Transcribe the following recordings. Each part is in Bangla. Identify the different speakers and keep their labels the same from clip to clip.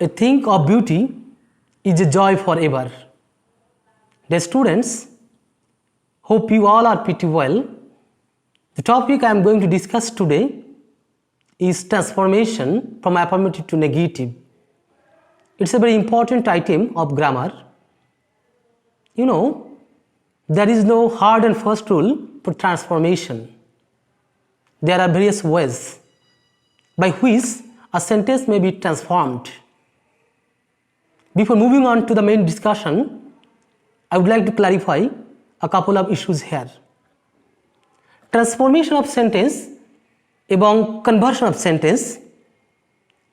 Speaker 1: A thing of beauty is a joy forever. Dear students, hope you all are pretty well. The topic I am going to discuss today is transformation from affirmative to negative. It's a very important item of grammar. You know, there is no hard and fast rule for transformation. There are various ways by which a sentence may be transformed. Before moving on to the main discussion, I would like to clarify a couple of issues here. Transformation of sentence এবং কনভার্সন অফ সেন্টেন্স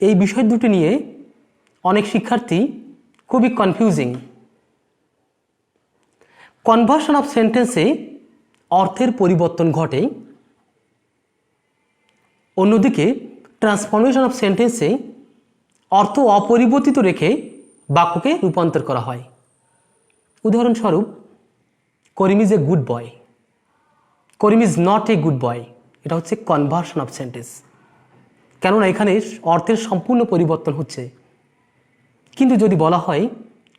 Speaker 1: এই বিষয় দুটি নিয়ে অনেক শিক্ষার্থী খুবই কনফিউজিং। কনভার্সন অফ সেন্টেন্সে অর্থের পরিবর্তন ঘটে, অন্যদিকে ট্রান্সফরমেশন অফ সেন্টেন্সে অর্থ অপরিবর্তিত রেখে বাক্যকে রূপান্তর করা হয়। উদাহরণস্বরূপ, Karim is a good boy, Karim is not a good boy, এটা হচ্ছে কনভার্সন অফ সেন্টেন্স। কেননা এখানে অর্থের সম্পূর্ণ পরিবর্তন হচ্ছে। কিন্তু যদি বলা হয়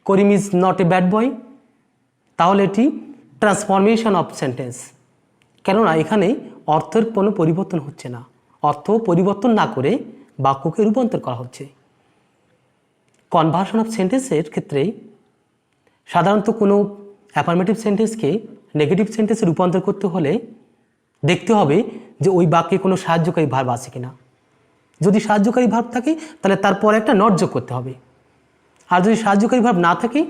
Speaker 1: Karim is not a bad boy, তাহলে এটি ট্রান্সফরমেশন অফ সেন্টেন্স। কেননা এখানে অর্থের কোনো পরিবর্তন হচ্ছে না, অর্থ পরিবর্তন না করে বাক্যকে রূপান্তর করা হচ্ছে। কনভার্সন অফ সেন্টেন্সের ক্ষেত্রে সাধারণত কোনো অ্যাফার্মেটিভ সেন্টেন্সকে নেগেটিভ সেন্টেন্সে রূপান্তর করতে হলে দেখতে হবে যে ওই বাক্যে কোনো সাহায্যকারী ভার্ব আছে কিনা। যদি সাহায্যকারী ভার্ব থাকে তাহলে তারপর একটা নট যোগ করতে হবে, আর যদি সাহায্যকারী ভার্ব না থাকে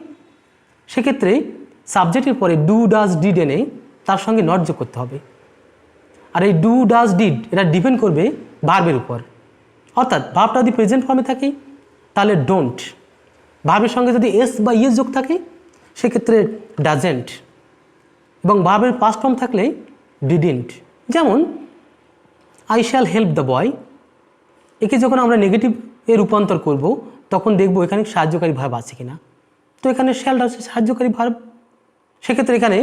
Speaker 1: সেক্ষেত্রে সাবজেক্টের পরে ডু ডাজ ডিড এনে তার সঙ্গে নট যোগ করতে হবে। আর এই ডু ডাজ ডিড এটা ডিপেন্ড করবে ভার্বের উপর। অর্থাৎ ভার্বটা যদি প্রেজেন্ট ফর্মে থাকে তাহলে ডোন্ট, ভার্বের সঙ্গে যদি এস বা ইয়েস যোগ থাকে সেক্ষেত্রে ডাজেন্ট, এবং ভার্বের পাস্ট ফর্ম থাকলে ডিডেন্ট। যেমন I shall help the boy, একে যখন আমরা নেগেটিভে রূপান্তর করব তখন দেখব এখানে সাহায্যকারী ভার্ব আছে কিনা। তো এখানে শ্যাল আছে সাহায্যকারী ভার্ব, সেক্ষেত্রে এখানে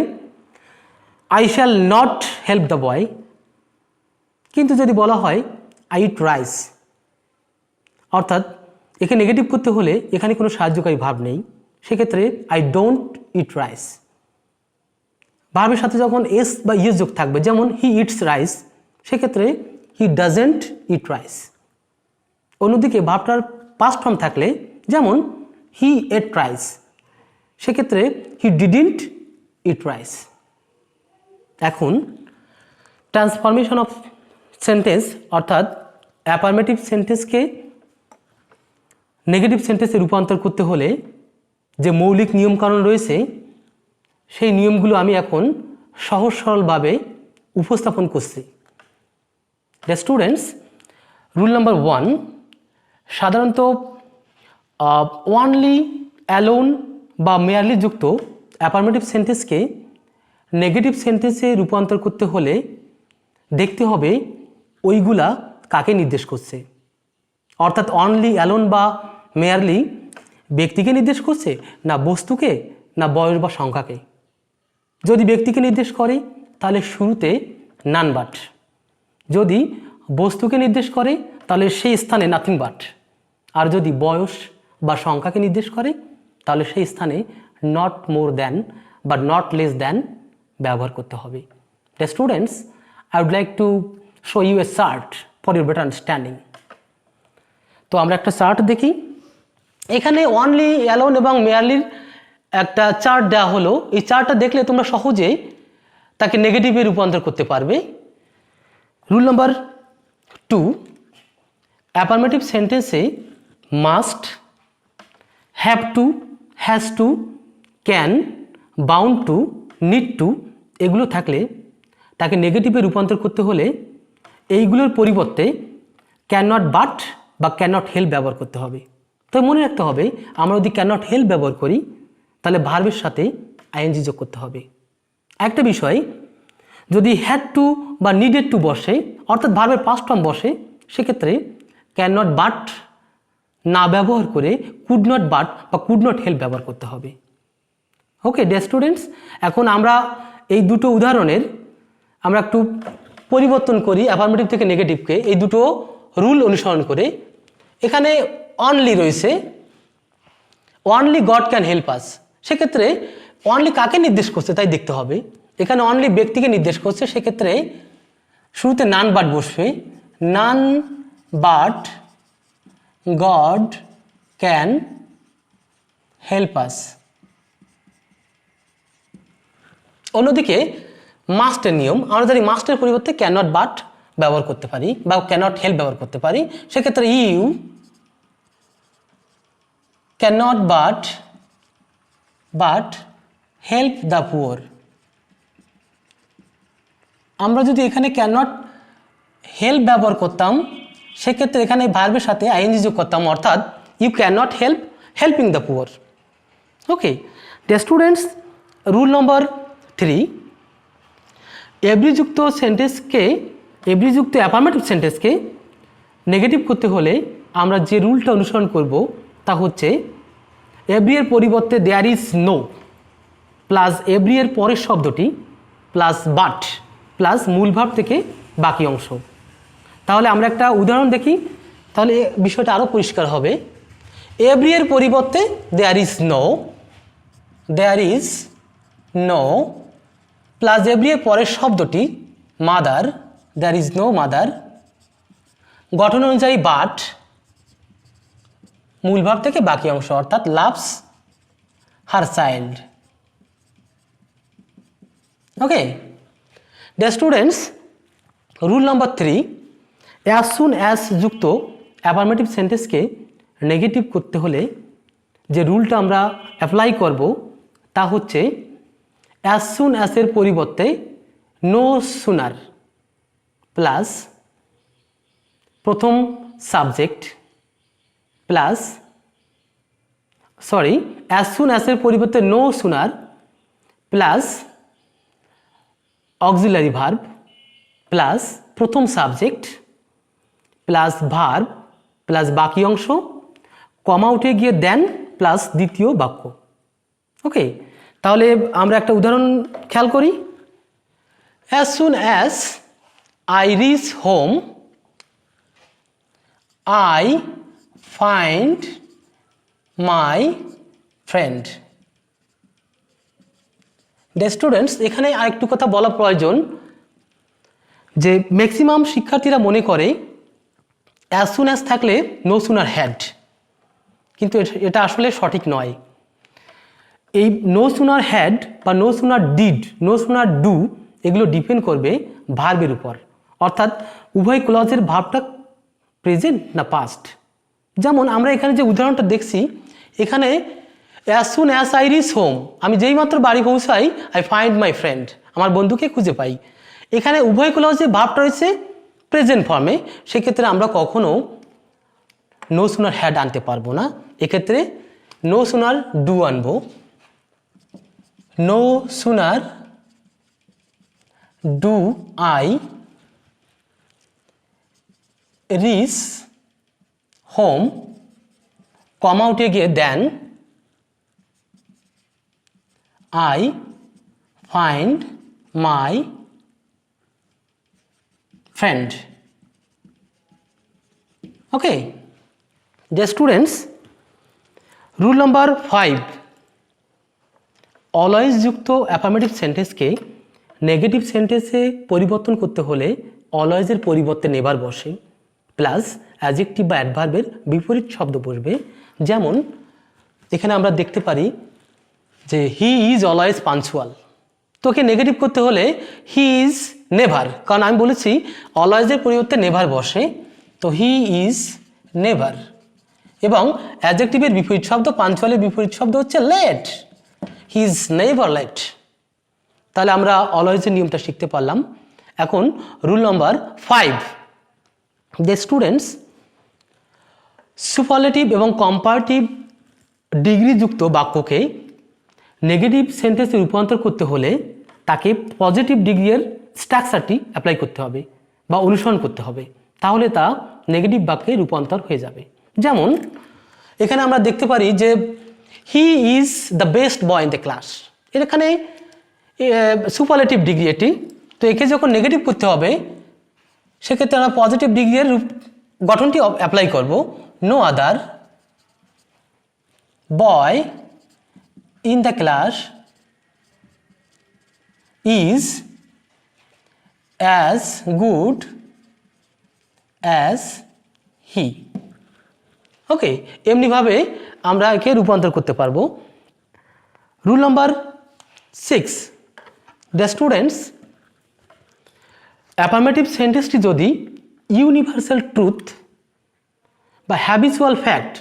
Speaker 1: I shall not help the boy. কিন্তু যদি বলা হয় আই ইট রাইস, অর্থাৎ একে নেগেটিভ করতে হলে এখানে কোনো সাহায্যকারী ভার্ব নেই, সেক্ষেত্রে আই ডোন্ট ইট রাইস। ভার্বের সাথে যখন এস বা ইয়েস যোগ থাকবে, যেমন হি ইটস রাইস, সেক্ষেত্রে হি ডাজেন্ট ইট রাইস। অন্যদিকে ভার্বটার পাস্ট ফর্ম থাকলে, যেমন হি এট রাইস, সেক্ষেত্রে হি ডিডেন্ট ইট রাইস। এখন ট্রান্সফরমেশন অফ সেন্টেন্স অর্থাৎ অ্যাফার্মেটিভ সেন্টেন্সকে নেগেটিভ সেন্টেন্সে রূপান্তর করতে হলে যে মৌলিক নিয়মকানুন রয়েছে সেই নিয়মগুলো আমি এখন সহজ সরলভাবে উপস্থাপন করছি। দ্য স্টুডেন্টস, রুল নাম্বার 1, সাধারণত ওয়ানলি, অ্যালোন বা মেয়ারলি যুক্ত অ্যাফার্মেটিভ সেন্টেন্সকে নেগেটিভ সেন্টেন্সে রূপান্তর করতে হলে দেখতে হবে ওইগুলা কাকে নির্দেশ করছে। অর্থাৎ অনলি, অ্যালোন বা মেয়ারলি ব্যক্তিকে নির্দেশ করছে, না বস্তুকে, না বয়স বা সংখ্যাকে। যদি ব্যক্তিকে নির্দেশ করে তাহলে শুরুতে নান বাট, যদি বস্তুকে নির্দেশ করে তাহলে সেই স্থানে নাথিং বাট, আর যদি বয়স বা সংখ্যাকে নির্দেশ করে তাহলে সেই স্থানে নট মোর দ্যান বা নট লেস দ্যান ব্যবহার করতে হবে। The students, I would like to show you a chart for your better understanding. তো আমরা একটা চার্ট দেখি। এখানে অনলি, অ্যালোন এবং মেয়ারলির একটা চার্ট দেওয়া হলো। এই চার্টটা দেখলে তোমরা সহজেই তাকে নেগেটিভে রূপান্তর করতে পারবে। রুল নাম্বার 2, অ্যাফার্মেটিভ সেন্টেন্সে must, have to, has to, can, bound to, need to এগুলো থাকলে তাকে নেগেটিভে রূপান্তর করতে হলে এইগুলোর পরিবর্তে ক্যান নট বাট বা ক্যান নট হেল্প ব্যবহার করতে হবে। তো মনে রাখতে হবে আমরা যদি ক্যান নট হেল্প ব্যবহার করি তাহলে ভার্বের সাথে আইএনজি যোগ করতে হবে। একটা বিষয়, যদি হ্যাড টু বা নিডেড টু বসে অর্থাৎ ভার্বের পাস্ট ফর্ম বসে, সেক্ষেত্রে ক্যান নট বাট না ব্যবহার করে কুড নট বাট বা কুড নট হেল্প ব্যবহার করতে হবে। ওকে ডিয়ার স্টুডেন্টস, এখন আমরা এই দুটো উদাহরণের আমরা একটু পরিবর্তন করি অ্যাফার্মেটিভ থেকে নেগেটিভকে এই দুটো রুল অনুসরণ করে। এখানে অনলি রয়েছে, only god can help us, সেক্ষেত্রে অনলি কাকে নির্দেশ করছে তাই দেখতে হবে। এখানে অনলি ব্যক্তিকে নির্দেশ করছে, সেক্ষেত্রে শুরুতে নান বাট বসবে, none but god can help us. অন্যদিকে মাস্টের নিয়ম, আমরা জানি মাস্টের পরিবর্তে ক্যান নট বাট ব্যবহার করতে পারি বা ক্যান নট হেল্প ব্যবহার করতে পারি, সেক্ষেত্রে you can not but help the poor. আমরা যদি এখানে ক্যান নট হেল্প ব্যবহার করতাম, সেক্ষেত্রে এখানে ভার্বের সাথে আইএনজি যোগ করতাম, অর্থাৎ you can not helping the poor. Okay dear students, rule number 3, এভরিযুক্ত অ্যাফার্মেটিভ সেন্টেন্সকে নেগেটিভ করতে হলে আমরা যে রুলটা অনুসরণ করব তা হচ্ছে এভরি এর পরিবর্তে there is no plus every এর পরের শব্দটি প্লাস বাট প্লাস মূল ভাব থেকে বাকি অংশ। তাহলে আমরা একটা উদাহরণ দেখি, তাহলে বিষয়টা আরও পরিষ্কার হবে। এভরি এর পরিবর্তে there is no plus every এর পরের শব্দটি mother, there is no mother, গঠন অনুযায়ী বাট, মূল ভাব থেকে বাকি অংশ অর্থাৎ loves her child. Okay dear students, rule number 3, as soon as যুক্ত অ্যাফার্মেটিভ সেন্টেন্সকে নেগেটিভ করতে হলে যে রুলটা আমরা অ্যাপ্লাই করব তা হচ্ছে অ্যাজ সুন অ্যাজের পরিবর্তে নো সুনার প্লাস প্রথম সাবজেক্ট প্লাস অ্যাজ সুন অ্যাজের পরিবর্তে no sooner plus auxiliary verb plus প্রথম সাবজেক্ট প্লাস ভার্ব প্লাস বাকি অংশ, কমা উঠে গিয়ে দেন প্লাস দ্বিতীয় বাক্য। ওকে, তাহলে আমরা একটা উদাহরণ খেয়াল করি। As soon as I reach home I find my friend. Dear students, এখানে আরেকটু কথা বলা প্রয়োজন যে ম্যাক্সিমাম শিক্ষার্থীরা মনে করে অ্যাজ সুন অ্যাজ থাকলে নো সুনার হ্যাড, কিন্তু এটা আসলে সঠিক নয়। এই নো সুনার হ্যাড বা no sooner did, no sooner do এগুলো ডিপেন্ড করবে ভার্বের উপর, অর্থাৎ উভয় ক্লজের ভার্বটা প্রেজেন্ট না পাস্ট। যেমন আমরা এখানে যে উদাহরণটা দেখছি, এখানে as soon as I reach home, আমি যেই মাত্র বাড়ি পৌঁছাই আই ফাইন্ড মাই ফ্রেন্ড, আমার বন্ধুকে খুঁজে পাই। এখানে উভয় ক্লজে ভার্বটা রয়েছে প্রেজেন্ট ফর্মে, সেক্ষেত্রে আমরা কখনো নো সুনার হ্যাড আনতে পারবো না, এক্ষেত্রে নো সুনার ডু আনবো। No sooner do I reach home, comma উঠে গিয়ে then I find my friend. Okay dear students, rule number 5, always যুক্ত অ্যাফার্মেটিভ সেন্টেন্সকে নেগেটিভ সেন্টেন্সে পরিবর্তন করতে হলে অলওয়েজের পরিবর্তে নেভার বসে প্লাস অ্যাডজেক্টিভ বা অ্যাডভার্বের বিপরীত শব্দ বসবে। যেমন এখানে আমরা দেখতে পারি যে হি ইজ অলওয়েজ পাঞ্চুয়াল, তোকে নেগেটিভ করতে হলে হি ইজ নেভার, কারণ আমি বলেছি অলওয়েজের পরিবর্তে নেভার বসে, তো হি ইজ নেভার। এবং অ্যাডজেক্টিভের বিপরীত শব্দ, পাঞ্চুয়ালের বিপরীত শব্দ হচ্ছে late, he is never late. তাহলে আমরা অলওয়েজের নিয়মটা শিখতে পারলাম। এখন rule number 5, the students, superlative এবং কম্পারেটিভ ডিগ্রিযুক্ত বাক্যকে নেগেটিভ সেন্টেন্সে রূপান্তর করতে হলে তাকে পজিটিভ ডিগ্রির স্ট্রাকচারটি অ্যাপ্লাই করতে হবে বা অনুসরণ করতে হবে, তাহলে তা নেগেটিভ বাক্যে রূপান্তর হয়ে যাবে। যেমন এখানে আমরা দেখতে পারি যে he is the best boy in the class, এখানে সুপারলেটিভ ডিগ্রি এটি, তো একে যখন নেগেটিভ করতে হবে সেক্ষেত্রে আমরা পজিটিভ ডিগ্রির গঠনটি অ্যাপ্লাই করব। No other boy in the class is as good as he. Okay, এমনিভাবে আমরা একে রূপান্তর করতে পারবো। Rule number 6, the students affirmative সেন্টেন্সটি যদি ইউনিভার্সাল ট্রুথ বা হ্যাবিচুয়াল ফ্যাক্ট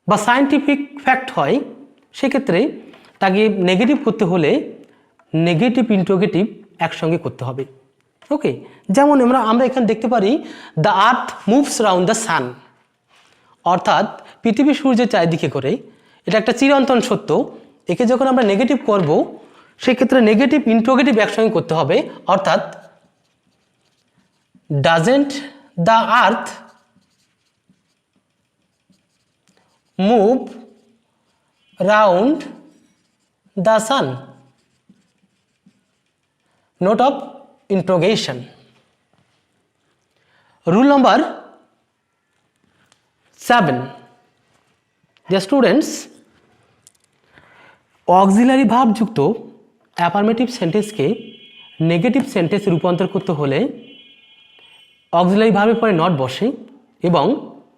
Speaker 1: বা সায়েন্টিফিক ফ্যাক্ট হয়, সেক্ষেত্রে তাকে নেগেটিভ করতে হলে নেগেটিভ ইন্টারোগেটিভ একসঙ্গে করতে হবে। ওকে, যেমন আমরা এখানে দেখতে পারি the earth moves round the সান, অর্থাৎ পৃথিবী সূর্যের চারিদিকে করে, এটা একটা চিরন্তন সত্য। একে যখন আমরা নেগেটিভ করব, সেক্ষেত্রে নেগেটিভ ইন্টারোগেটিভ একসঙ্গে করতে হবে, অর্থাৎ doesn't the earth move round the sun. Note of interrogation. Rule number 7, the students auxiliary ভার্বযুক্ত অ্যাফার্মেটিভ সেন্টেন্সকে নেগেটিভ সেন্টেন্সে রূপান্তর করতে হলে অক্সিলারি ভার্বের পরে নট বসে এবং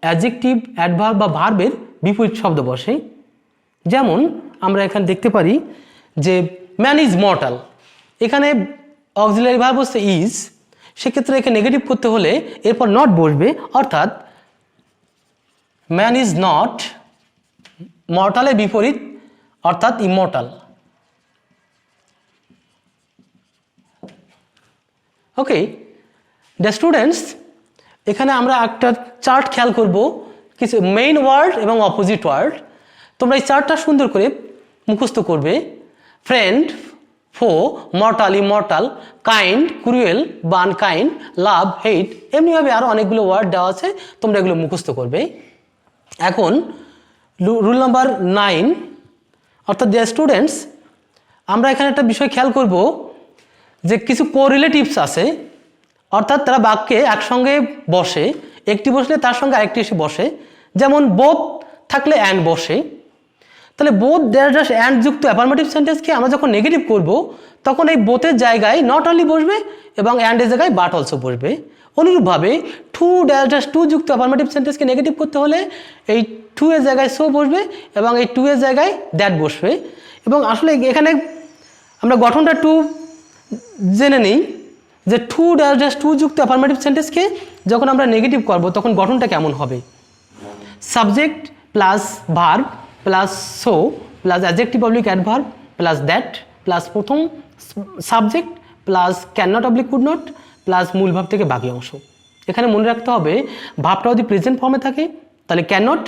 Speaker 1: অ্যাডজেক্টিভ অ্যাডভার্ব বা ভার্বের বিপরীত শব্দ বসে। যেমন আমরা এখানে দেখতে পারি যে ম্যান ইজ মর্টাল, এখানে অক্সিলারি ভার্ব হচ্ছে ইজ, সেক্ষেত্রে একে নেগেটিভ করতে হলে এরপর নট বসবে, অর্থাৎ ম্যান ইজ নট, মর্টালের বিপরীত অর্থাৎ ইমর্টাল। ওকে, দ্য স্টুডেন্টস এখানে আমরা একটা চার্ট খেয়াল করব, কিছু মেইন ওয়ার্ড এবং অপোজিট ওয়ার্ড। তোমরা এই চার্টটা সুন্দর করে মুখস্থ করবে। ফ্রেন্ড, ফো, মর্টাল, ইমর্টাল, কাইন্ড, ক্রুয়েল বা আনকাইন্ড, লাভ, হেট, এমনিভাবে আরও অনেকগুলো ওয়ার্ড দেওয়া আছে, তোমরা এগুলো মুখস্থ করবে। এখন রুল নাম্বার 9, অর্থাৎ দ্য স্টুডেন্টস আমরা এখানে একটা বিষয় খেয়াল করব যে কিছু কোরিলেটিভস আছে, অর্থাৎ তারা বাক্যে একসঙ্গে বসে, একটি বসলে তার সঙ্গে আরেকটি এসে বসে। যেমন বোথ থাকলে অ্যান্ড বসে, তাহলে বোথ দেয়ার জাস্ট অ্যান্ড যুক্ত অ্যাফার্মেটিভ সেন্টেন্সকে আমরা যখন নেগেটিভ করব, তখন এই বোথের জায়গায় নট অনলি বসবে এবং অ্যান্ডের জায়গায় বাট অলসো বসবে। অনুরূপভাবে টু দেয়ার জাস্ট টু যুক্ত অ্যাফার্মেটিভ সেন্টেন্সকে নেগেটিভ করতে হলে এই টু এর জায়গায় সো বসবে এবং এই টু এর জায়গায় দ্যাট বসবে। এবং আসলে এখানে আমরা গঠনটা টু জেনে নিই যে টু দেয়ার জাস্ট টু যুক্ত অ্যাফার্মেটিভ সেন্টেন্সকে যখন আমরা নেগেটিভ করব, তখন গঠনটা কেমন হবে? Subject plus verb plus so plus adjective oblique adverb plus that plus প্রথম subject plus can not oblique could not plus মূল ভাব থেকে বাকি অংশ। এখানে মনে রাখতে হবে ভাবটা যদি প্রেজেন্ট ফর্মে থাকে তাহলে ক্যান নট,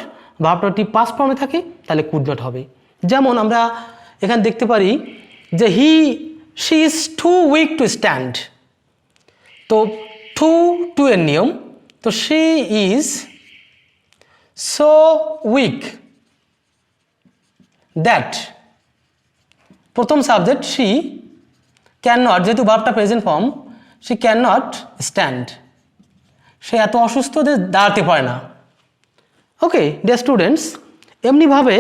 Speaker 1: ভাবটা যদি পাস্ট ফর্মে থাকে তাহলে কুড নট হবে। যেমন আমরা এখানে দেখতে পারি যে she is too weak to stand, তো টু এর নিয়ম, তো she is so weak that প্রথম সাবজেক্ট শি ক্যান নট, যেহেতু ভার্বটা present form, she can not stand, সে এত অসুস্থ যে দাঁড়াতে পারে না। ওকে ডিয়ার স্টুডেন্টস, এমনিভাবে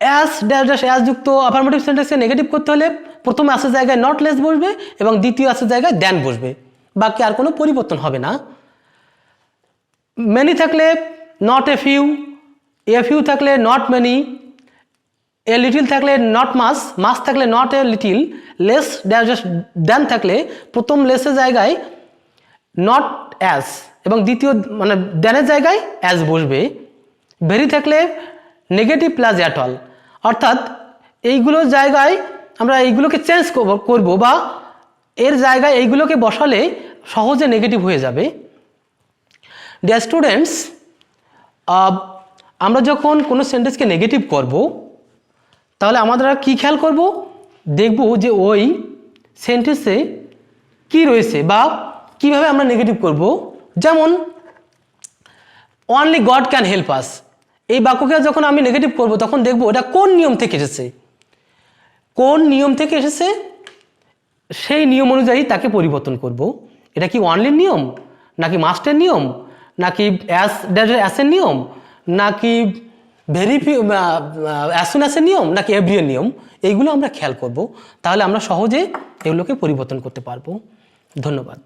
Speaker 1: অ্যাজ যুক্ত অ্যাফার্মেটিভ সেন্টেন্সকে নেগেটিভ করতে হলে প্রথম আসের জায়গায় নট লেস বসবে এবং দ্বিতীয় আসের জায়গায় দ্যান বসবে, বাকি আর কোনো পরিবর্তন হবে না। মেনি থাকলে নট এ ফিউ থাকলে নট মেনি, এ লিটিল থাকলে নট মাস থাকলে not a little, less than থাকলে প্রথম লেসের জায়গায় নট অ্যাজ এবং দ্বিতীয় মানে দ্যানের জায়গায় অ্যাজ বসবে। ভেরি থাকলে নেগেটিভ প্লাস অ্যাট অল, অর্থাৎ এইগুলোর জায়গায় আমরা এইগুলোকে চেঞ্জ করব বা এর জায়গায় এইগুলোকে বসালে সহজে নেগেটিভ হয়ে যাবে। ডিয়ার স্টুডেন্টস, আমরা যখন কোনো সেন্টেন্সকে নেগেটিভ করব তাহলে আমরা কি খেয়াল করব, দেখব যে ওই সেন্টেন্সে কি রয়েছে বা কিভাবে আমরা নেগেটিভ করব। যেমন only god can help us, এই বাক্যকে যখন আমি নেগেটিভ করব তখন দেখব এটা কোন নিয়ম থেকে এসেছে, কোন নিয়ম থেকে এসেছে সেই নিয়ম অনুযায়ী তাকে পরিবর্তন করব। এটা কি অনলির নিয়ম, নাকি মাস্টের নিয়ম, নাকি অ্যাসের নিয়ম, নাকি ভেরি অ্যাজ সুন অ্যাসের নিয়ম নাকি এভরিয়ের নিয়ম, এইগুলো আমরা খেয়াল করব, তাহলে আমরা সহজে এগুলোকে পরিবর্তন করতে পারবো। ধন্যবাদ।